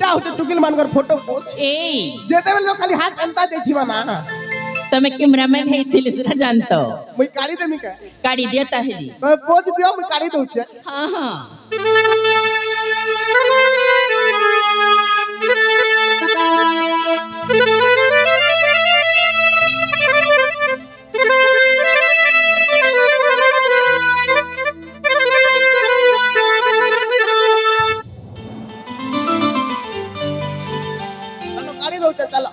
इटा होते टुकिल मानकर फोटो पोच ए जेते बेले खाली हाथ अंता देथिबा ना तमे कैमरामैन है थिले ना जानतो मुई काढी देमी का काढी देता है जी तो पोच दियो मुई काढी दउछे हां हां चलो काढी दउछे चलो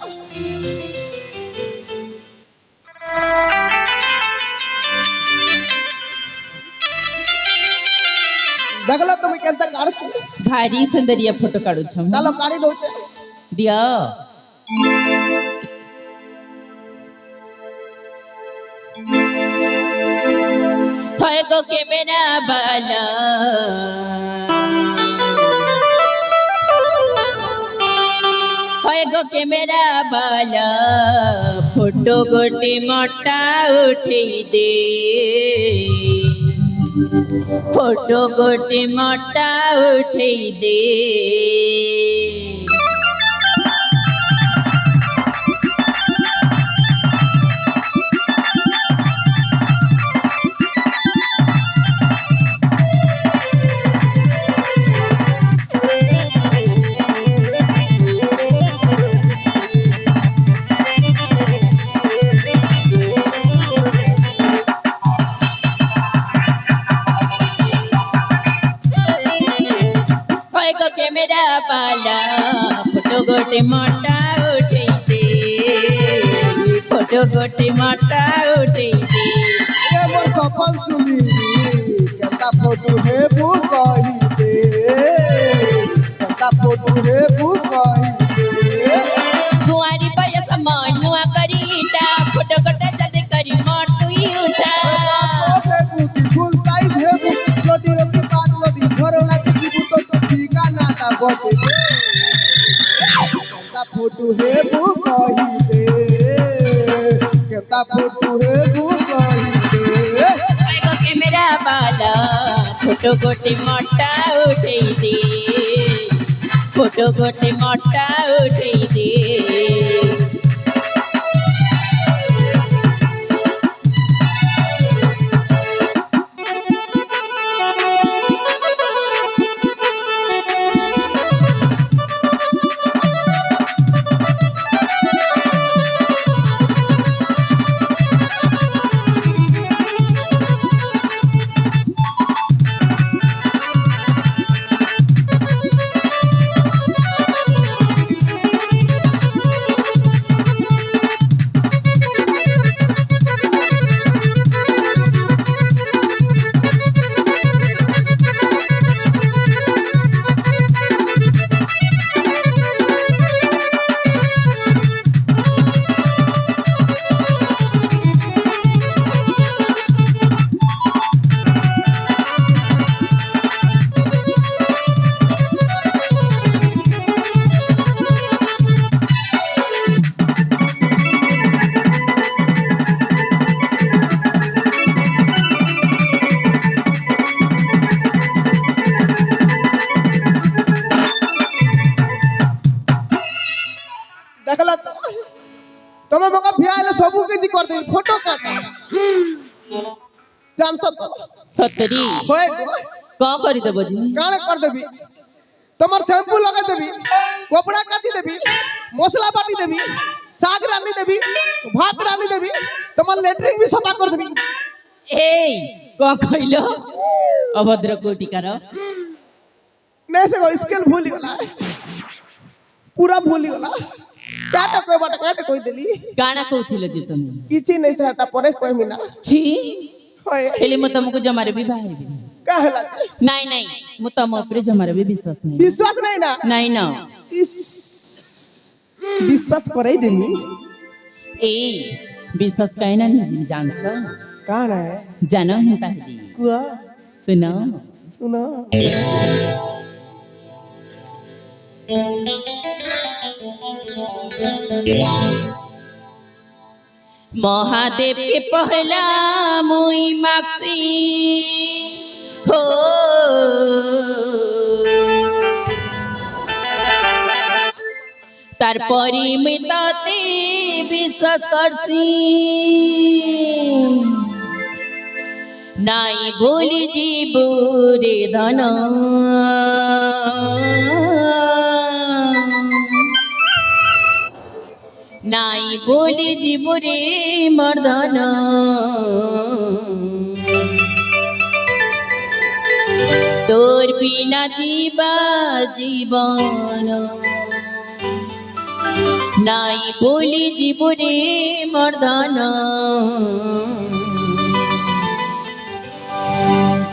देखलो तुम केंता काढसी भारी सुंदरिया फोटो काढू छम चलो काढी दउछे दिया होय गो कैमरा वाला होय गो कैमरा वाला फोटो गोटे मोटा उठेई दे फोटो गोटे मोटा उठेई दे कैमरा वाला फोटो गोटे मोटा उठेई दे फोटो गोटे मोटा उठेई दे ए मोर सफल सुनी केंता फोटो हे बु कहि दे केंता फोटो हे बु कहि दे नुआरी बयस मनुआ करीटा फोटो गोटे जल्दी करी मोटुई उठा फुल साइज हे बु लोटी लोटी पाट लोटी घरोला के जीबू तो ठीका नाटा बसे केंता फोटो हे बु कहि दे केंता फोटो हे बु कहि दे आएगो कैमरा वाला फोटो गोटे मोटा उठेई दे फोटो गोटे मोटा उठेई दे देखला तमे मका भियाले सबु किछि कर दे फोटो काट जान सत सतरी होय का करी देबो जी काने कर देबी तमर शैम्पू लगा देबी कपड़ा काटी देबी मसला बाटी देबी साग रानी देबी भात रानी देबी तमर लेटरिंग भी सफा कर देबी ए का कइलो अभद्र कोटिकार मैं से स्केल भूल गला पूरा भूल गला काटा कोई बाटा काटा कोई देली गाना कहथिलो जे तुम किछि नै से हटा परे कोई मिना छी होय खेली म तुमको जमारे भी भाई भी कहला नहीं नहीं मु तम ऊपर जमारे भी विश्वास नहीं ना नहीं ना इस विश्वास करे देनी ए विश्वास काहे ना नहीं जानछो कान है जानो हिंता है कुआ सुनो सुनो महादेव के पहला मुई माक्सी हो তারপরে আমি তাতে বিশ্বাস করছি নাই বলি জীব রে ধন নাই বলি জীব রে মর্দন তোর বিনা জীবা জীবন নাই বলি জীব রে মর্দন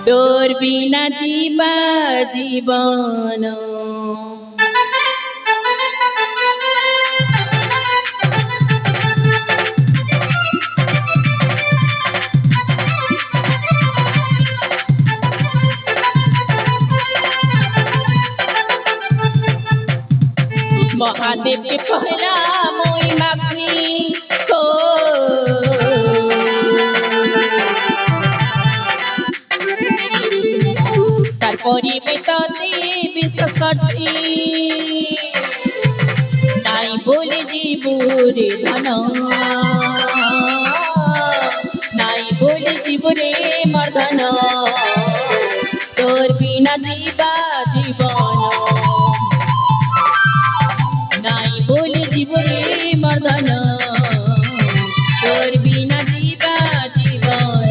তোর বিনা জীবা জীবন महादेव के पहला मोई मागनी हो तारपरी में ताते বিশ্বাস করছি নাই বলে জীবরে ধন নাই বলে জীবরে মর্দন তোর বিনা জীবা জীবন নাই বলে জীবরে মর্দন তোর বিনা জীবা জীবন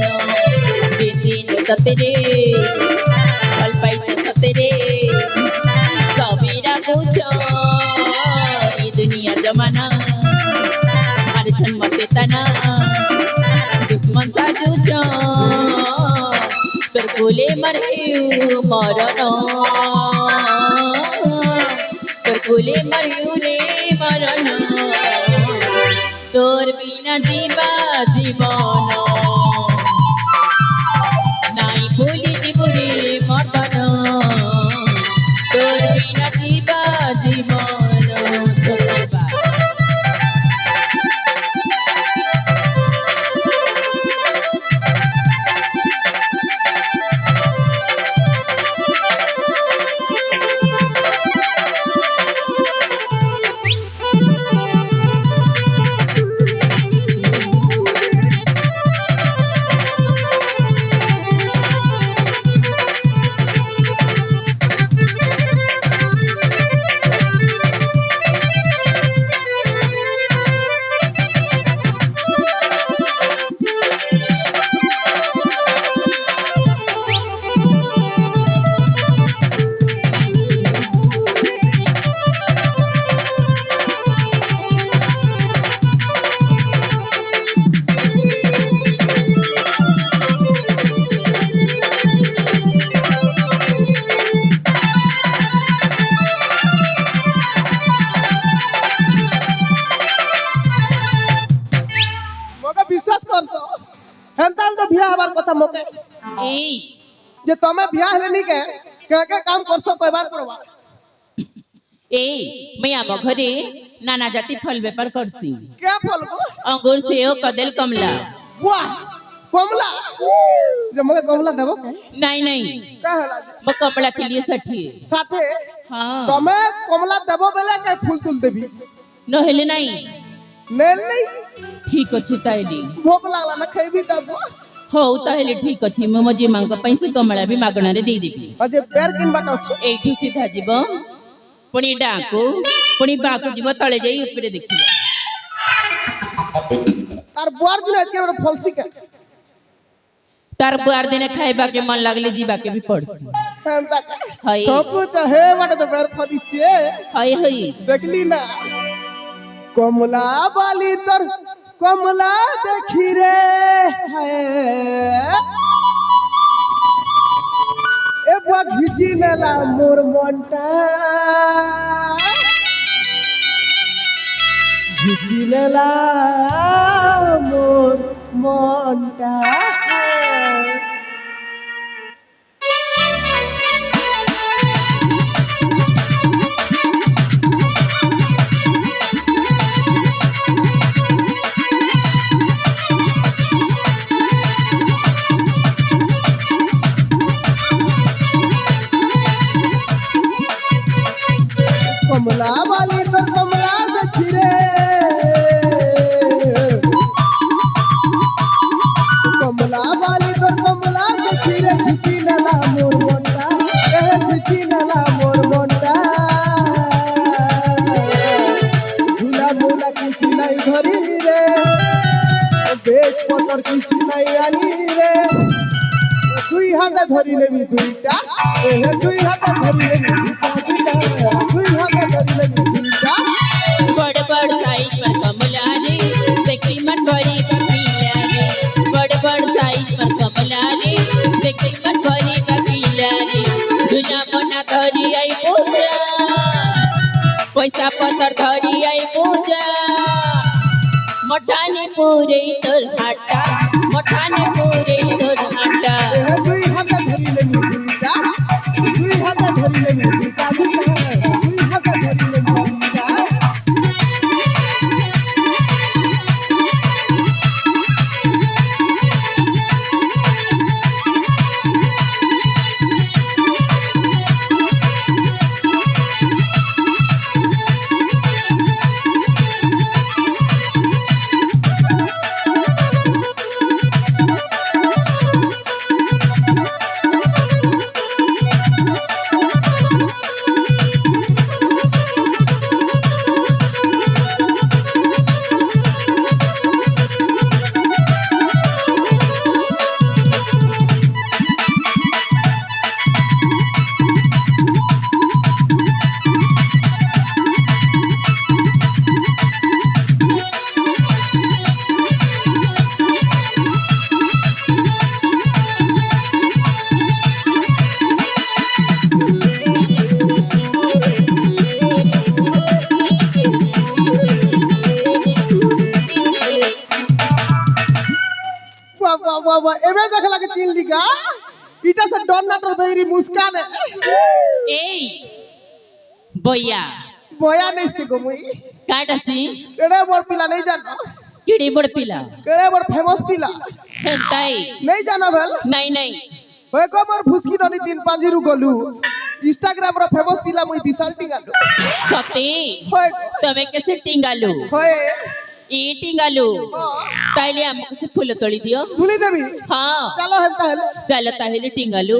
দিন সতেরে ফল পাইতে সতেরে কবিরা কৌছ এই দুনিয়া জমানা আর জন্মতে তানা দুশ্মন সাজুছ তোর কোলে মরহিউ মরণ তোর কোলে মরহিউ রে মরণ তোর বিনা জীবা জীবন নাই বলি জীবরে মর্দন তোর বিনা জীবা জীবন ধন্যবাদ মকে বিশ্বাস করছ হেনতাল তো বিয়া হবার কথা মকে এই যে তুমি বিয়া হলেনি কে কে কাম করছ কয়বার করবা এই मैं आम घरे नाना जाति फल बेपार करसी কে ফল গো अंगूर सेव कदल कमला বাহ কমলা যে মকে কমলা দেব नहीं नहीं কা হলা मैं कमला के लिए साठी সাথে हाँ তুমি কমলা দেব বেলে কে ফুল তুল দেবি नहेले नहीं নেল নেই ठीक अच्छे ताइली ভোক লাগলা না খাইবি তব हो ताहेले ठीक अच्छे मैं मजे मांग पैसे कमला भी मागणा रे दे देबी अजे पैर किन बाट अछि एठू सीधा जीव पुणी डाकू पुणी बाकू जीव तळे जाई ऊपरे देखिबो तार बुआर दिन एके बार फलसी के तार बुआर दिने खाइबा के मन लागले जीवा के भी पड़सी हेंता का हाय तो कुछ है बट तो पैर फदी छे हाय हाय देखली ना कमला बाली तर कमला देखी रे है ए बुआ घिची नेला मोर मनटा घिची नेला मोर मनटा कमला वाली तर कमला ଦେଖିରେ কমলা বালি তোর কমলা দেখিরে খিচি নেলা মোর মনটা খিচি নেলা মোর মনটা ঝুলা মুলা কিছু নাই ধরি রে বেশ পতর কিছু নাই আনি রে দুই হাতে ধরি নেবি দুইটা দুই হাতে ধরি নেবি দুইটা দুই হাতে ধরি নেবি দুইটা बड़ बड़ साइज पर कमला रे देखी मन भरी पपीला रे बड़ बड़ साइज पर कमला रे देखी मन भरी पपीला रे दुना मना धरी आई पूजा पैसा पत्थर धरी आई पूजा मठाने पूरे तोर हाटा मठाने पूरे तोर हाटा দুই হাতে ধরি নেবি দুইটা দুই হাতে ধরি নেবি দুইটা দুই হাতে ধরি নেবি দুইটা বাবা বাবা এবে দেখা লাগে তিন লিগা ইটা সে ডন্নাটোর বেরি মুস্কান এই বইয়া বয়া নেই সে গমুই কাটাসি কেড়ে বড় পিলা নেই জানো কিড়ি বড় পিলা কেড়ে বড় ফেমাস পিলা হেন্তাই নেই জানো ভেল নাই নাই হয়ে কো মোর ফুসকি ননি দিন পাঁজিরু গলু ইনস্টাগ্রাম র ফেমাস পিলা মুই বিশাল টিঙ্গালু সতে হয় তবে কেসে টিঙ্গালু হয় ই টিঙ্গালু তাইলে আমাকে ফুল তোলি দিও তুলি দেবি হ্যাঁ চলো হেনতা হেলে চলো তাহলে টিঙ্গালু